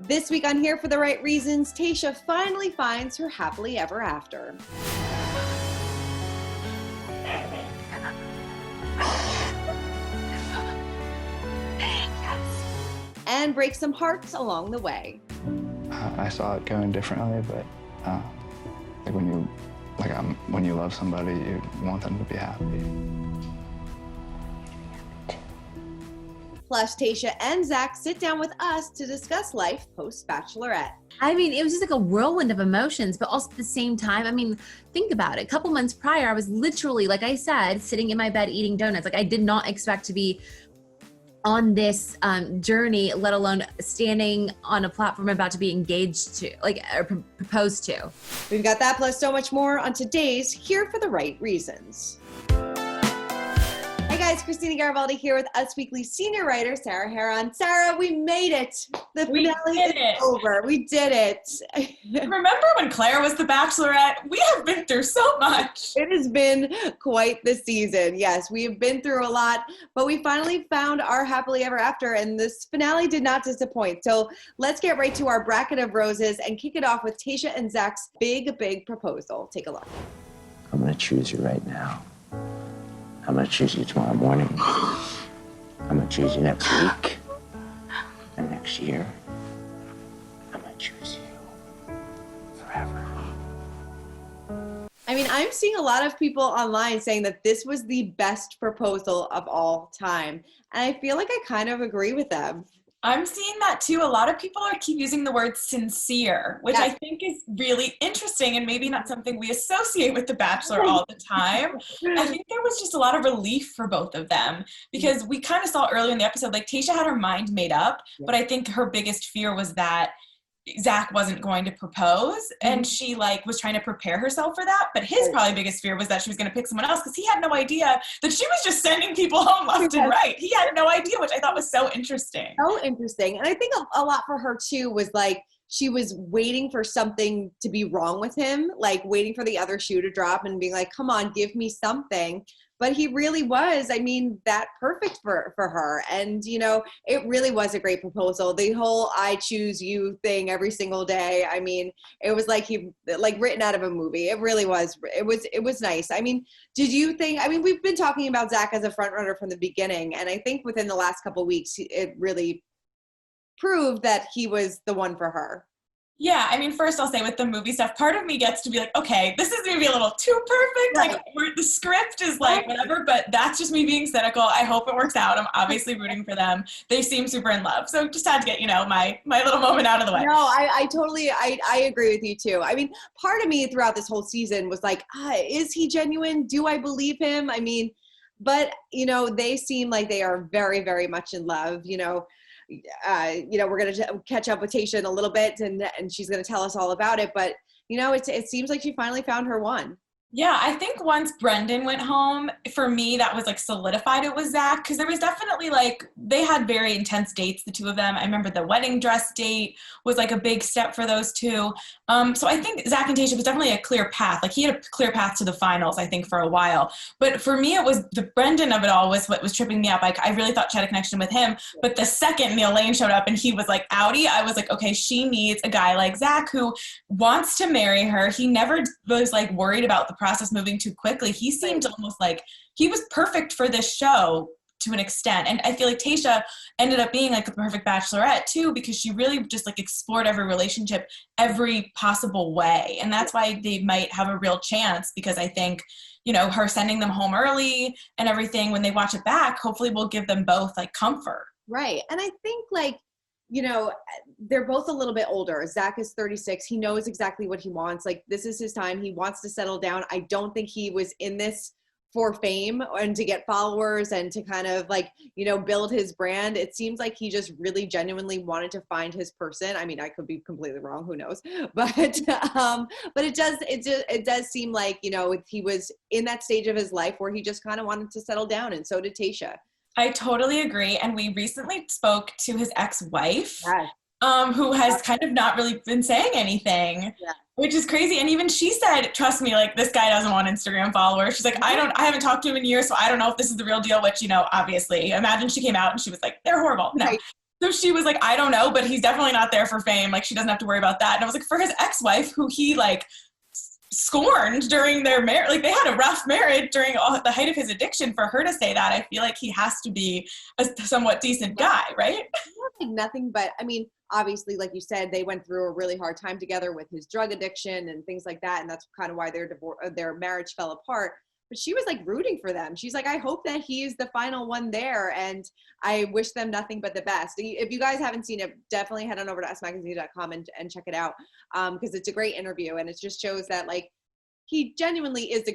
This week on Here for the Right Reasons, Tayshia finally finds her happily ever after. And breaks some hearts along the way. I saw it going differently, but when you love somebody, you want them to be happy. Plus, Tayshia and Zach sit down with us to discuss life post-Bachelorette. I mean, it was just like a whirlwind of emotions, but also at the same time, I mean, think about it. A couple months prior, I was literally, like I said, sitting in my bed eating donuts. Like I did not expect to be on this journey, let alone standing on a platform about to be engaged to, or proposed to. We've got that plus so much more on today's Here for the Right Reasons. Hey guys, Christina Garibaldi here with Us Weekly senior writer Sarah Heron. Sarah, we made it. The finale is over. We did it. Remember when Claire was the Bachelorette? We have been through so much. It has been quite the season. Yes, we have been through a lot, but we finally found our happily ever after, and this finale did not disappoint. So let's get right to our bracket of roses and kick it off with Tayshia and Zach's big proposal. Take a look. I'm gonna choose you right now. I'm gonna choose you tomorrow morning. I'm gonna choose you next week and next year. I'm gonna choose you forever. I mean, I'm seeing a lot of people online saying that this was the best proposal of all time. And I feel like I kind of agree with them. I'm seeing that too. A lot of people keep using the word sincere, which I think is really interesting and maybe not something we associate with The Bachelor all the time. I think there was just a lot of relief for both of them because we kind of saw earlier in the episode, like Tayshia had her mind made up, but I think her biggest fear was that Zach wasn't going to propose and she was trying to prepare herself for that. But his probably biggest fear was that she was going to pick someone else because he had no idea that she was just sending people home left and right. He had no idea, which I thought was so interesting. So interesting. And I think a lot for her too was she was waiting for something to be wrong with him, waiting for the other shoe to drop and being like, come on, give me something. But he really was, that perfect for her. And, it really was a great proposal. The whole I choose you thing every single day. It was written out of a movie. It really was. It was nice. Did you think, we've been talking about Zach as a front runner from the beginning. And I think within the last couple of weeks, it really proved that he was the one for her. Yeah, first I'll say with the movie stuff, part of me gets to be like, okay, this is maybe a little too perfect. The script is whatever, but that's just me being cynical. I hope it works out. I'm obviously rooting for them. They seem super in love. So just had to get, my little moment out of the way. No, I totally agree with you too. Part of me throughout this whole season was like, is he genuine? Do I believe him? But, they seem like they are very, very much in love, we're going to catch up with Tayshia in a little bit and she's going to tell us all about it. But, it seems like she finally found her one. Yeah, I think once Brendan went home, for me, that was solidified it was Zach. Because there was definitely they had very intense dates, the two of them. I remember the wedding dress date was a big step for those two. So I think Zach and Tayshia was definitely a clear path. He had a clear path to the finals, I think, for a while. But for me, it was the Brendan of it all was what was tripping me up. I really thought she had a connection with him. But the second Neil Lane showed up and he was outie, I was okay, she needs a guy like Zach who wants to marry her. He never was worried about the process moving too quickly. He seemed almost he was perfect for this show to an extent. And I feel like Tayshia ended up being the perfect Bachelorette too, because she really just explored every relationship every possible way. And that's why they might have a real chance, because I think, her sending them home early and everything, when they watch it back, hopefully will give them both comfort. Right. And I think they're both a little bit older. Zach is 36. He knows exactly what he wants. This is his time. He wants to settle down. I don't think he was in this for fame and to get followers and to kind of build his brand. It seems like he just really genuinely wanted to find his person. I could be completely wrong. Who knows? But it does seem like, he was in that stage of his life where he just kind of wanted to settle down. And so did Tayshia. I totally agree. And we recently spoke to his ex-wife, yes. Who has kind of not really been saying anything, which is crazy. And even she said, trust me, this guy doesn't want Instagram followers. She's I haven't talked to him in years, so I don't know if this is the real deal, which, obviously, imagine she came out and she was they're horrible. No. Right. So she was like, I don't know, but he's definitely not there for fame. Like, she doesn't have to worry about that. And I was like, for his ex-wife, who he like scorned during their marriage, like they had a rough marriage during the height of his addiction, for her to say that, I feel like he has to be a somewhat decent guy, right? Like nothing but, I mean, obviously, like you said, they went through a really hard time together with his drug addiction and things like that. And that's kind of why their marriage fell apart. But she was like rooting for them. She's like, I hope that he's the final one there. And I wish them nothing but the best. If you guys haven't seen it, definitely head on over to usmagazine.com and check it out. Because it's a great interview. And it just shows that like, he genuinely is a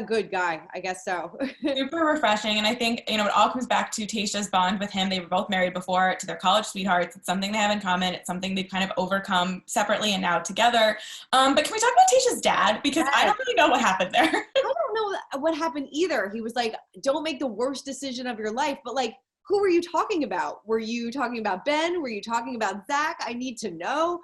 good guy, I guess so. Super refreshing. And I think, it all comes back to Tayshia's bond with him. They were both married before, to their college sweethearts. It's something they have in common. It's something they've kind of overcome separately and now together. But can we talk about Tayshia's dad? Because I don't really know what happened there. I don't know what happened either. He was like, don't make the worst decision of your life. But like, who were you talking about? Were you talking about Ben? Were you talking about Zach? I need to know.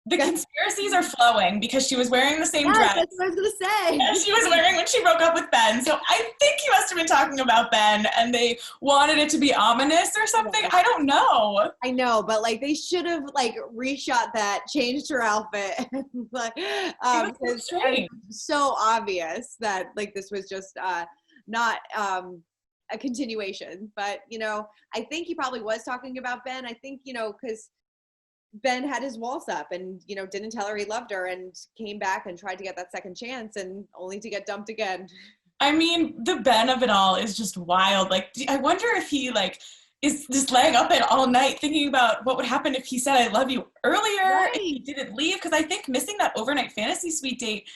The conspiracies are flowing because she was wearing the same dress. That's what I was going to say. And she was wearing when she broke up with Ben. So I think he must have been talking about Ben and they wanted it to be ominous or something. Yeah. I don't know. I know, but like they should have like reshot that, changed her outfit. Like, because it's so obvious that like this was just not a continuation. But, I think he probably was talking about Ben. I think, because Ben had his walls up and, didn't tell her he loved her and came back and tried to get that second chance and only to get dumped again. I mean, the Ben of it all is just wild. Like, I wonder if he like is just laying up all night thinking about what would happen if he said, I love you earlier, right, and he didn't leave. Because I think missing that overnight fantasy suite date,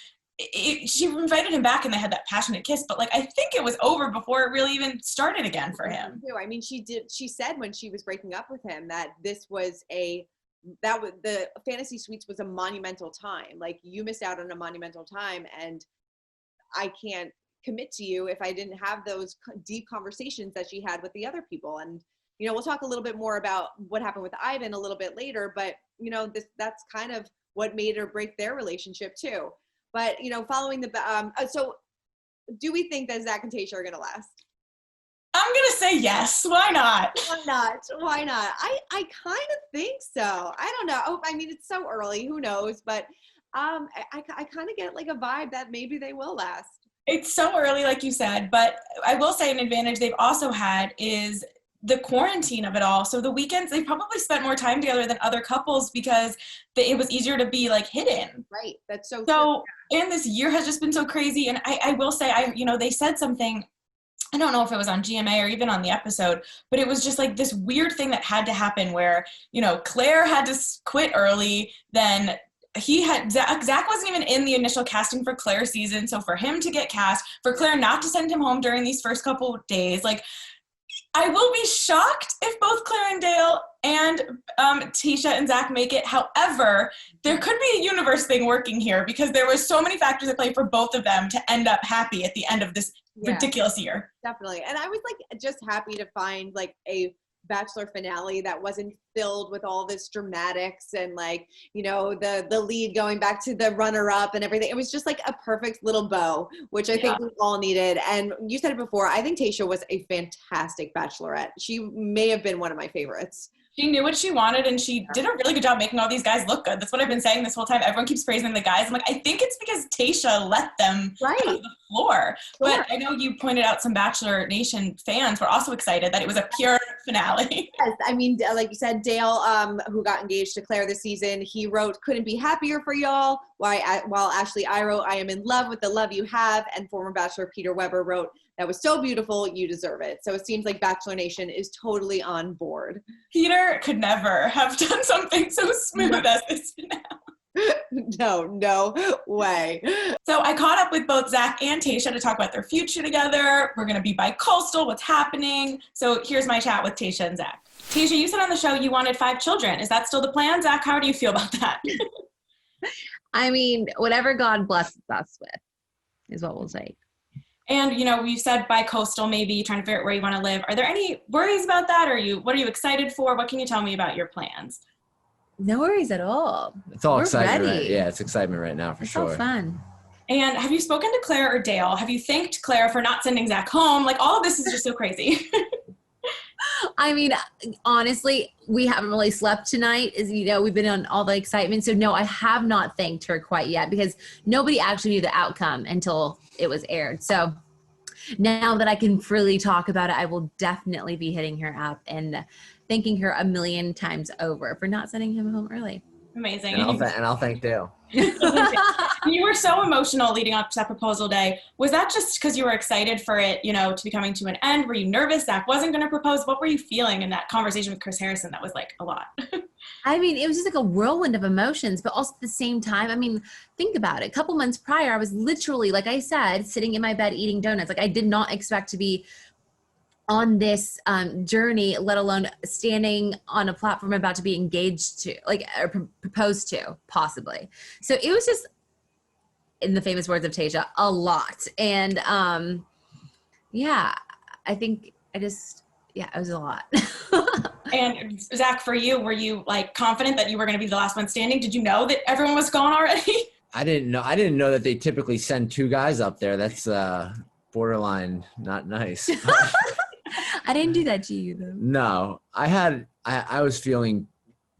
she invited him back and they had that passionate kiss, but like I think it was over before it really even started again for him. I mean, she said when she was breaking up with him that this was the fantasy suites was a monumental time. Like, you missed out on a monumental time and I can't commit to you if I didn't have those deep conversations that she had with the other people. And, we'll talk a little bit more about what happened with Ivan a little bit later, but, that's kind of what made or break their relationship too. But, following so do we think that Zach and Tayshia are going to last? I'm going to say yes. Why not? Why not? I kind of think so. I don't know. Oh, I mean, it's so early. Who knows? But I kind of get like a vibe that maybe they will last. It's so early, like you said. But I will say an advantage they've also had is the quarantine of it all. So the weekends, they probably spent more time together than other couples because it was easier to be like hidden. Right. That's so true. And this year has just been so crazy. And I will say, they said something, I don't know if it was on GMA or even on the episode, but it was just like this weird thing that had to happen where, Claire had to quit early. Then Zach wasn't even in the initial casting for Claire's season. So for him to get cast, for Claire not to send him home during these first couple of days, like, I will be shocked if both Claire and Dale and Tayshia and Zach make it. However, there could be a universe thing working here because there were so many factors at play for both of them to end up happy at the end of this ridiculous year. Definitely. And I was like just happy to find like a Bachelor finale that wasn't filled with all this dramatics and like, the lead going back to the runner-up and everything. It was just like a perfect little bow, which I think we all needed. And you said it before, I think Tayshia was a fantastic Bachelorette. She may have been one of my favorites. She knew what she wanted, and she did a really good job making all these guys look good. That's what I've been saying this whole time. Everyone keeps praising the guys. I'm like, I think it's because Tayshia let them have the floor. Sure. But I know you pointed out some Bachelor Nation fans were also excited that it was a pure finale. Yes, I mean, like you said, Dale, who got engaged to Claire this season, he wrote, couldn't be happier for y'all, while Ashley I wrote, I am in love with the love you have, and former Bachelor Peter Weber wrote, that was so beautiful, you deserve it. So it seems like Bachelor Nation is totally on board. Peter could never have done something so smooth as this finale. No way. So I caught up with both Zach and Tayshia to talk about their future together. We're going to be bi-coastal, what's happening. So here's my chat with Tayshia and Zach. Tayshia, you said on the show you wanted 5 children. Is that still the plan? Zach, how do you feel about that? I mean, whatever God blesses us with is what we'll say. And, we've said bi-coastal, maybe trying to figure out where you want to live. Are there any worries about that? What are you excited for? What can you tell me about your plans? No worries at all. It's all We're excitement. ready. Right? Yeah, it's excitement right now for it's sure. It's all fun. And have you spoken to Claire or Dale? Have you thanked Claire for not sending Zach home? Like, all of this is just so crazy. I mean, honestly, we haven't really slept tonight. As you know, we've been on all the excitement. So no, I have not thanked her quite yet because nobody actually knew the outcome until it was aired. So now that I can freely talk about it, I will definitely be hitting her up and thanking her a million times over for not sending him home early. Amazing. And I'll thank Dale. You were so emotional leading up to that proposal day. Was that just because you were excited for it, to be coming to an end? Were you nervous Zach wasn't going to propose? What were you feeling in that conversation with Chris Harrison that was like a lot? I mean, it was just like a whirlwind of emotions, but also at the same time, I mean, think about it. A couple months prior, I was literally, like I said, sitting in my bed eating donuts. Like I did not expect to be on this journey, let alone standing on a platform about to be engaged to, or proposed to, possibly. So it was just, in the famous words of Tayshia, a lot. And yeah, I think it was a lot. And Zach, for you, were you like confident that you were going to be the last one standing? Did you know that everyone was gone already? I didn't know that they typically send two guys up there. That's borderline not nice. I didn't do that to you though. No, I was feeling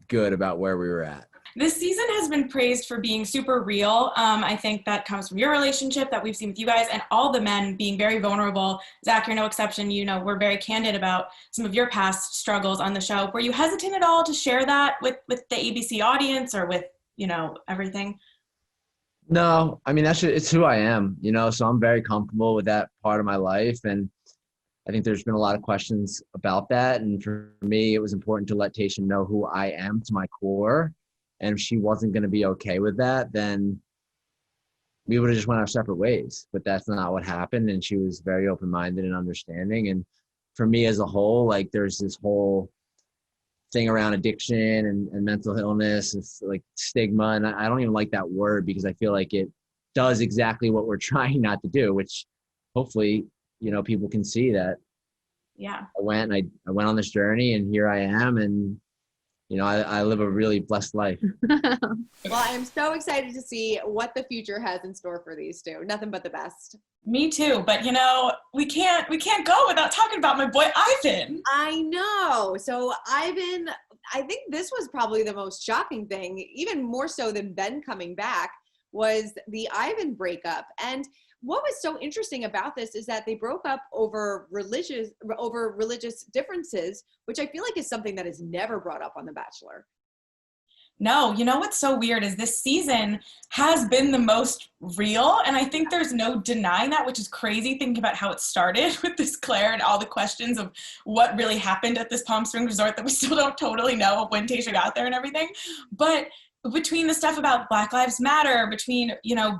good about where we were at. This season has been praised for being super real. I think that comes from your relationship that we've seen with you guys and all the men being very vulnerable. Zach, you're no exception. We're very candid about some of your past struggles on the show. Were you hesitant at all to share that with the ABC audience or with, everything? No, I mean, it's who I am, so I'm very comfortable with that part of my life. And I think there's been a lot of questions about that. And for me, it was important to let Tayshia know who I am to my core. And if she wasn't going to be okay with that, then we would have just went our separate ways. But that's not what happened. And she was very open-minded and understanding. And for me as a whole, like there's this whole thing around addiction and mental illness, it's like stigma. And I don't even like that word because I feel like it does exactly what we're trying not to do, which hopefully, people can see that. Yeah. I went on this journey and here I am. And I live a really blessed life. Well, I'm so excited to see what the future has in store for these two. Nothing but the best. Me too. But we can't go without talking about my boy Ivan. I know. So Ivan, I think this was probably the most shocking thing, even more so than Ben coming back, was the Ivan breakup. And what was so interesting about this is that they broke up over religious differences, which I feel like is something that is never brought up on The Bachelor. No, what's so weird is this season has been the most real, and I think there's no denying that, which is crazy thinking about how it started with this Claire and all the questions of what really happened at this Palm Springs resort that we still don't totally know when Tayshia got there and everything. But between the stuff about Black Lives Matter, between,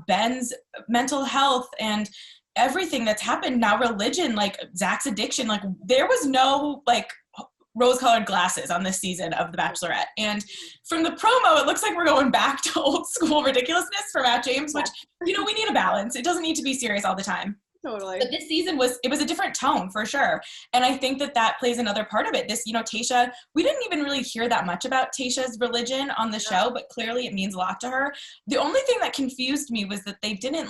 Ben's mental health and everything that's happened now, religion, like Zach's addiction, like there was no rose-colored glasses on this season of The Bachelorette. And from the promo, it looks like we're going back to old school ridiculousness for Matt James, which, we need a balance. It doesn't need to be serious all the time. Totally. But this season was a different tone for sure. And I think that plays another part of it. This, Tayshia, we didn't even really hear that much about Tayshia's religion on the show, but clearly it means a lot to her. The only thing that confused me was that they didn't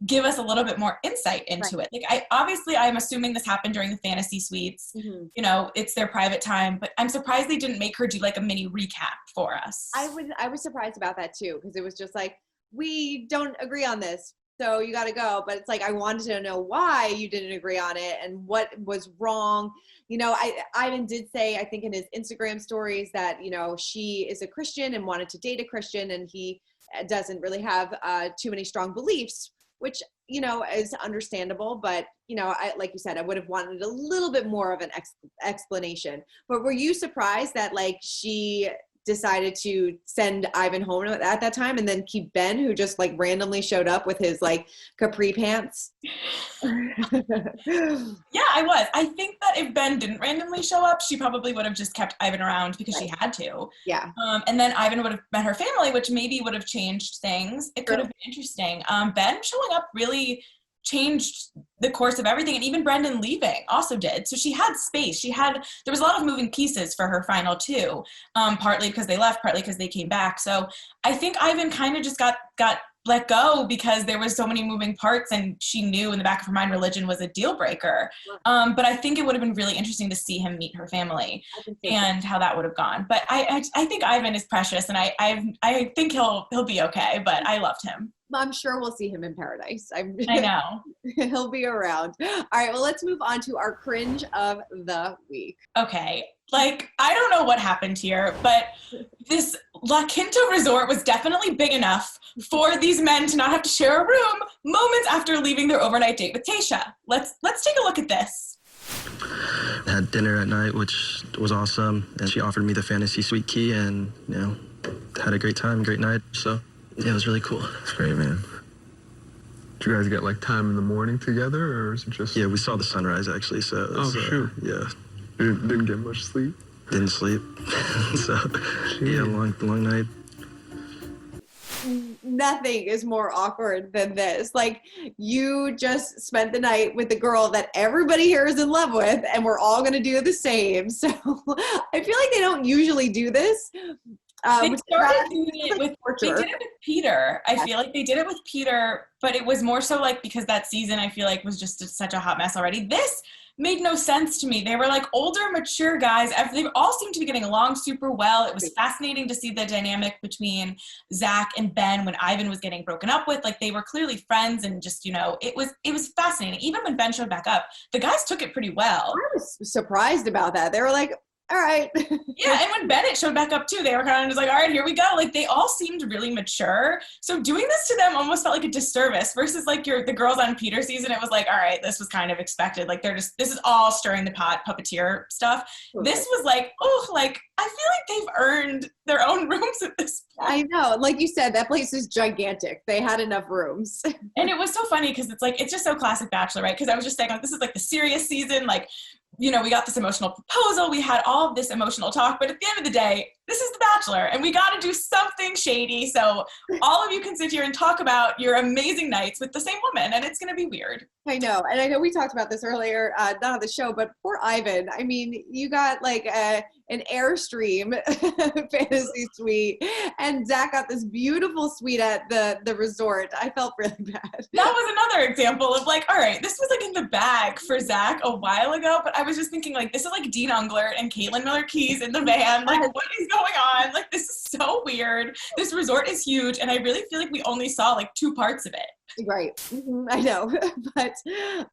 give us a little bit more insight into it. I'm assuming this happened during the fantasy suites. Mm-hmm. It's their private time, but I'm surprised they didn't make her do a mini recap for us. I was surprised about that too, because it was just we don't agree on this, so you got to go. But it's I wanted to know why you didn't agree on it and what was wrong. Ivan did say, I think in his Instagram stories that, she is a Christian and wanted to date a Christian, and he doesn't really have too many strong beliefs, which, is understandable. But, like you said, I would have wanted a little bit more of an explanation. But were you surprised that she decided to send Ivan home at that time and then keep Ben, who just randomly showed up with his capri pants? Yeah, I was. I think that if Ben didn't randomly show up, she probably would have just kept Ivan around because she had to. Yeah. And then Ivan would have met her family, which maybe would have changed things. It could have been interesting. Ben showing up really changed the course of everything, and even Brendan leaving also did. So she had space. There was a lot of moving pieces for her final two, partly because they left, partly because they came back. So I think Ivan kind of just got let go because there was so many moving parts, and she knew in the back of her mind religion was a deal breaker. But I think it would have been really interesting to see him meet her family and how that would have gone. But I think Ivan is precious, and I think he'll be okay, but I loved him. I'm sure we'll see him in paradise. I know. He'll be around. All right, well, let's move on to our cringe of the week. Okay, like, I don't know what happened here, but this La Quinta resort was definitely big enough for these men to not have to share a room moments after leaving their overnight date with Tayshia. Let's take a look at this. Had dinner at night, which was awesome, and she offered me the fantasy suite key, and, you know, had a great time, great night, so yeah, it was really cool. It's great, man. Did you guys get like time in the morning together, or is it just? Yeah, we saw the sunrise actually, so it was, shoot. Yeah. You didn't get much sleep? Didn't sleep. So, yeah, long night. Nothing is more awkward than this. Like, you just spent the night with the girl that everybody here is in love with, and we're all going to do the same. So I feel like they don't usually do this. They started doing it with Peter. I feel like they did it with Peter, but it was more so like because that season I feel like was just such a hot mess already. This made no sense to me. They were like older, mature guys. They all seemed to be getting along super well. It was fascinating to see the dynamic between Zach and Ben when Ivan was getting broken up with. Like, they were clearly friends, and just, you know, it was fascinating. Even when Ben showed back up, the guys took it pretty well. I was surprised about that. They were like, all right. Yeah, and when Bennett showed back up too, they were kind of just like, all right, here we go. Like, they all seemed really mature. So doing this to them almost felt like a disservice versus like the girls on Peter's season. It was like, all right, this was kind of expected. Like, this is all stirring the pot puppeteer stuff. Okay. This was like, oh, like, I feel like they've earned their own rooms at this point. I know. Like you said, that place is gigantic. They had enough rooms. And it was so funny because it's just so classic Bachelor, right? Because I was just saying, like, this is like the serious season. Like, you know, we got this emotional proposal. We had all of this emotional talk. But at the end of the day, this is The Bachelor. And we got to do something shady. So all of you can sit here and talk about your amazing nights with the same woman. And it's going to be weird. I know. And I know we talked about this earlier, not on the show, but poor Ivan. I mean, you got like an Airstream fantasy suite, and Zach got this beautiful suite at the resort. I felt really bad. That was another example of like, all right, this was like in the bag for Zach a while ago, but I was just thinking like, this is like Dean Unglert and Caitlin Miller-Keys in the van. Like, what is going on? Like, this is so weird. This resort is huge, and I really feel like we only saw like 2 parts of it. Right. Mm-hmm. I know. But,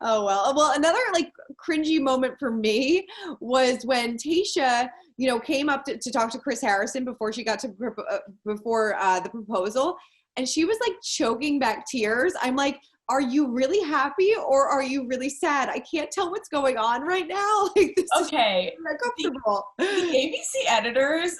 oh well. Well, another like cringy moment for me was when Tayshia, you know, came up to talk to Chris Harrison before she got to the proposal, and she was like choking back tears. I'm like, are you really happy or are you really sad? I can't tell what's going on right now. Like, this is uncomfortable. The ABC editors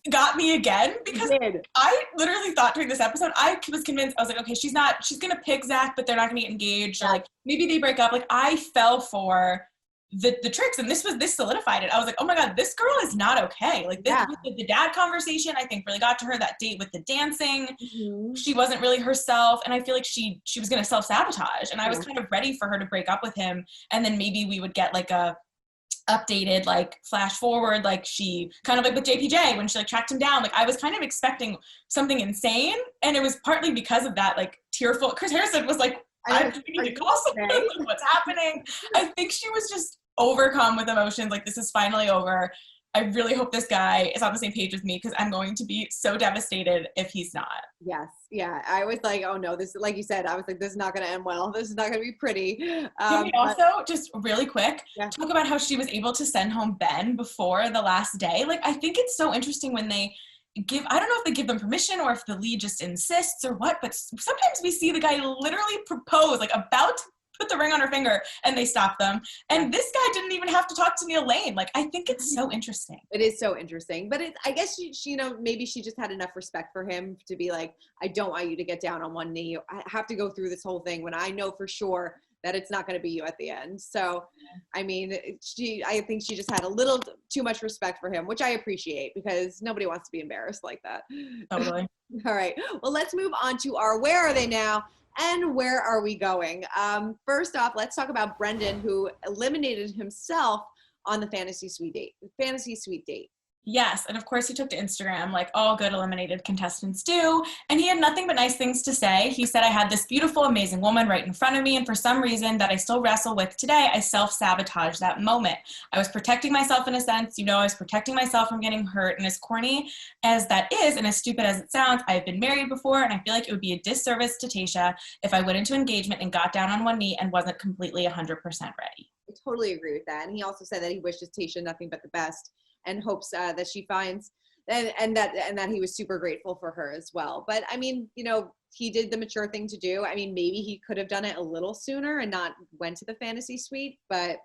got me again because I literally thought during this episode, I was convinced, I was like, okay, she's gonna pick Zach, but they're not gonna get engaged, or like maybe they break up. Like, I fell for the tricks, and this solidified it. I was like, oh my God, this girl is not okay. Like, this the dad conversation, I think, really got to her. That date with the dancing, she wasn't really herself, and I feel like she was gonna self-sabotage, and I was kind of ready for her to break up with him, and then maybe we would get like a updated like flash forward, like she kind of like with JPJ when she like tracked him down. Like, I was kind of expecting something insane, and it was partly because of that like tearful. Chris Harrison was like, I need to call someone. Like, what's happening? I think she was just overcome with emotions. Like, this is finally over. I really hope this guy is on the same page with me, because I'm going to be so devastated if he's not. Yes. Yeah. I was like, oh no, this, like you said, I was like, this is not going to end well. This is not going to be pretty. Can we also, just really quick, talk about how she was able to send home Ben before the last day? Like, I think it's so interesting when they I don't know if they give them permission or if the lead just insists or what, but sometimes we see the guy literally propose, like about to put the ring on her finger, and they stop them. And this guy didn't even have to talk to Neil Lane. Like, I think it's so interesting. It is so interesting. But I guess she, you know, maybe she just had enough respect for him to be like, I don't want you to get down on one knee. I have to go through this whole thing when I know for sure that it's not going to be you at the end. So, I mean, I think she just had a little too much respect for him, which I appreciate, because nobody wants to be embarrassed like that. Totally. All right. Well, let's move on to our Where Are They Now? And where are we going? First off, let's talk about Brendan, who eliminated himself on the fantasy suite date. Yes, and of course he took to Instagram like all good eliminated contestants do, and he had nothing but nice things to say. He said, I had this beautiful, amazing woman right in front of me, and for some reason that I still wrestle with today, I self-sabotaged that moment. I was protecting myself in a sense, I was protecting myself from getting hurt, and as corny as that is, and as stupid as it sounds, I've been married before, and I feel like it would be a disservice to Tayshia if I went into engagement and got down on one knee and wasn't completely 100% ready. I totally agree with that. And he also said that he wishes Tayshia nothing but the best and hopes that she finds and that he was super grateful for her as well. But I mean, he did the mature thing to do. I mean, maybe he could have done it a little sooner and not went to the fantasy suite, but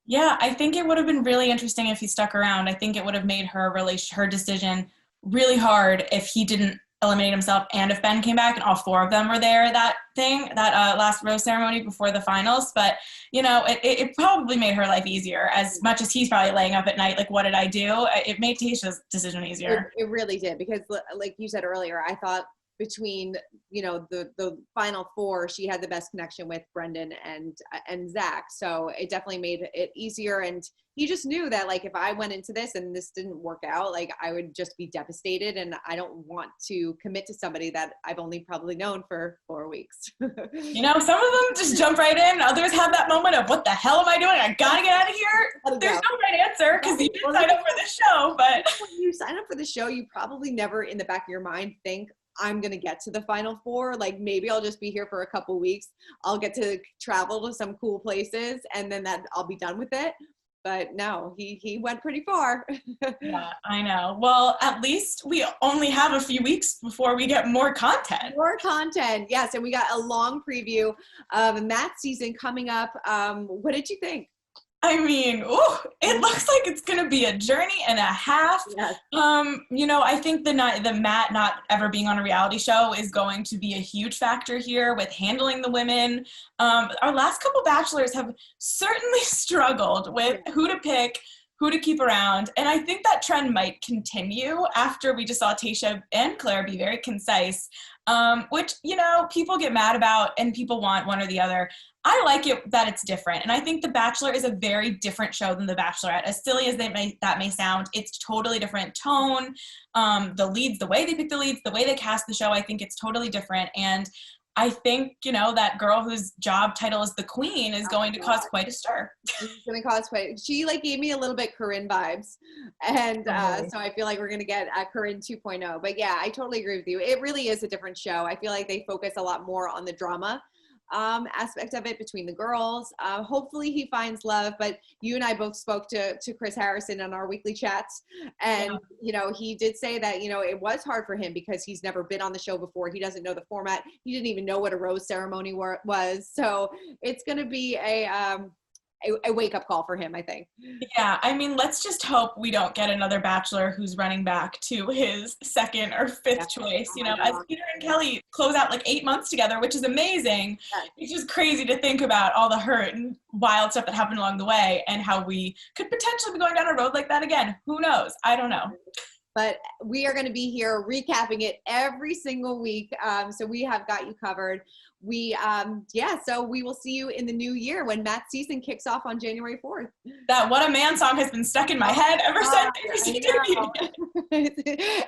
yeah, I think it would have been really interesting if he stuck around. I think it would have made her decision really hard if he didn't eliminate himself and if Ben came back and all four of them were there that last rose ceremony before the finals. But it probably made her life easier, as much as he's probably laying up at night like, what did I do? It made Tayshia's decision easier. It really did, because like you said earlier, I thought between the final four, she had the best connection with Brendan and Zach, so it definitely made it easier. And he just knew that like if I went into this and this didn't work out, like I would just be devastated, and I don't want to commit to somebody that I've only probably known for 4 weeks. Some of them just jump right in. Others have that moment of, what the hell am I doing? I gotta get out of here. There's no right answer, because you didn't sign up for this show. But when you sign up for the show, you probably never in the back of your mind think, I'm going to get to the final four. Like maybe I'll just be here for a couple weeks. I'll get to travel to some cool places and then I'll be done with it. But no, he went pretty far. Yeah, I know. Well, at least we only have a few weeks before we get more content. More content. Yes. And we got a long preview of Matt's season coming up. What did you think? I mean, it looks like it's going to be a journey and a half. Yes. I think the Matt not ever being on a reality show is going to be a huge factor here with handling the women. Our last couple Bachelors have certainly struggled with who to pick, who to keep around. And I think that trend might continue after we just saw Tayshia and Claire be very concise, which, people get mad about and people want one or the other. I like it that it's different. And I think The Bachelor is a very different show than The Bachelorette. As silly as that may sound, it's totally different tone. The leads, the way they pick the leads, the way they cast the show, I think it's totally different. And I think, that girl whose job title is the queen is going to cause quite a stir. She's going to cause she gave me a little bit Corinne vibes. And so I feel like we're going to get Corinne 2.0. But yeah, I totally agree with you. It really is a different show. I feel like they focus a lot more on the drama aspect of it between the girls. Hopefully he finds love, but you and I both spoke to Chris Harrison on our weekly chats, and he did say that it was hard for him because he's never been on the show before. He doesn't know the format. He didn't even know what a rose ceremony was. So it's going to be a wake-up call for him, I think. Yeah, I mean, let's just hope we don't get another Bachelor who's running back to his second or fifth choice. As Peter and Kelley close out like 8 months together, which is amazing. It's just crazy to think about all the hurt and wild stuff that happened along the way and how we could potentially be going down a road like that again. Who knows? I don't know. But we are going to be here recapping it every single week. So we have got you covered. So we will see you in the new year when Matt's season kicks off on January 4th. That What a Man song has been stuck in my head ever since. And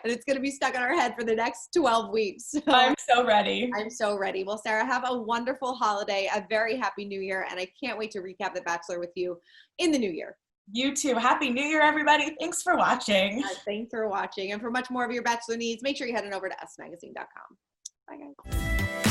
it's going to be stuck in our head for the next 12 weeks. So I'm so ready. I'm so ready. Well, Sarah, have a wonderful holiday, a very happy new year. And I can't wait to recap The Bachelor with you in the new year. You too. Happy New Year, everybody. Thanks for watching. Thanks for watching. And for much more of your Bachelor needs, make sure you head on over to usmagazine.com. Bye, guys.